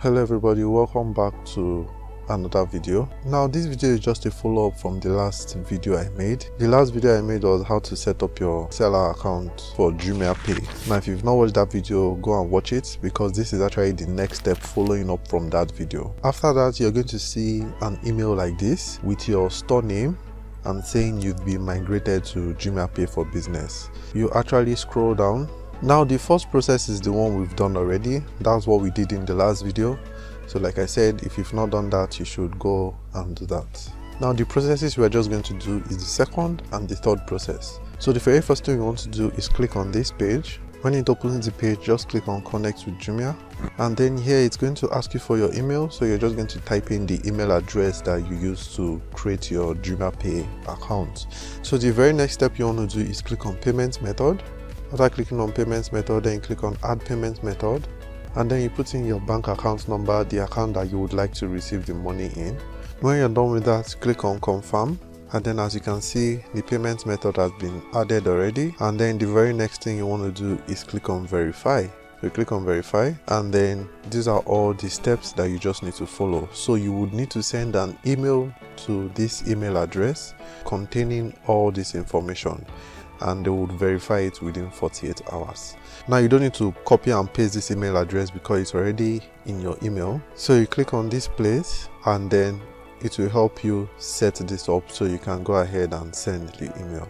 Hello everybody, welcome back to another video. Now this video is just a follow-up from the last video I made. The last video I made was how to set up your seller account for Jumiapay. Now if you've not watched that video, go and watch it because this is actually the next step following up from that video. After that, you're going to see an email like this with your store name and saying you've been migrated to Jumiapay for business. You actually scroll down. Now the first process is the one we've done already. That's what we did in the last video. So like I said, if you've not done that, you should go and do that. Now the processes we're just going to do is the second and the third process. So the very first thing you want to do is click on this page. When it opens the page, just click on connect with Jumia, and then here it's going to ask you for your email. So you're just going to type in the email address that you use to create your Jumiapay account. So the very next step you want to do is click on payment method. After clicking on payments method, then you click on add payment method, and then you put in your bank account number, the account that you would like to receive the money in. When you're done with that, click on confirm, and then as you can see, the payment method has been added already. And then the very next thing you want to do is click on verify. So you click on verify, and then these are all the steps that you just need to follow. So you would need to send an email to this email address containing all this information, and they would verify it within 48 hours. Now you don't need to copy and paste this email address because it's already in your email. So you click on this place, and then it will help you set this up so you can go ahead and send the email.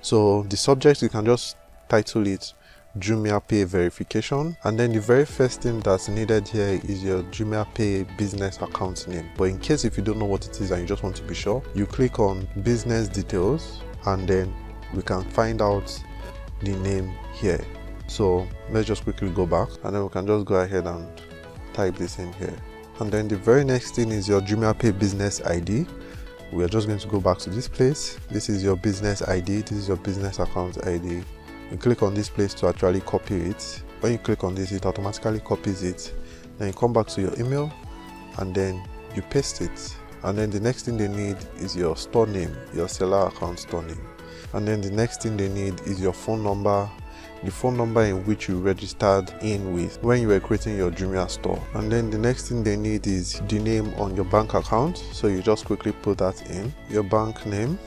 So the subject, you can just title it Jumiapay verification, and then the very first thing that's needed here is your Jumiapay business account name. But in case if you don't know what it is and you just want to be sure, you click on business details, and then we can find out the name here. So let's just quickly go back, and then we can just go ahead and type this in here. And then the very next thing is your Jumiapay business ID. We are just going to go back to this place. This is your business ID. This is your business account ID. You click on this place to actually copy it. When you click on this, it automatically copies it. Then you come back to your email, and then you paste it. And then the next thing they need is your store name, your seller account store name. And then the next thing they need is your phone number, the phone number in which you registered in with when you were creating your Jumia store. And then the next thing they need is the name on your bank account. So you just quickly put that in, your bank name,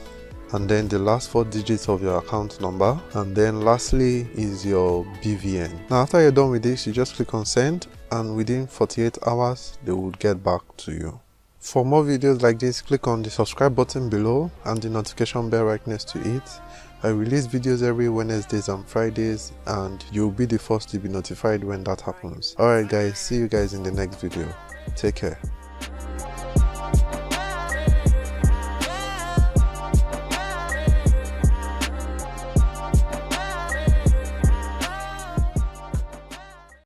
and then the last 4 digits of your account number, and then lastly is your BVN. Now after you're done with this, you just click on send, and within 48 hours they will get back to you. For more videos like this, click on the subscribe button below and the notification bell right next to it. I release videos every Wednesdays and Fridays, and you'll be the first to be notified when that happens. Alright guys, see you guys in the next video. Take care.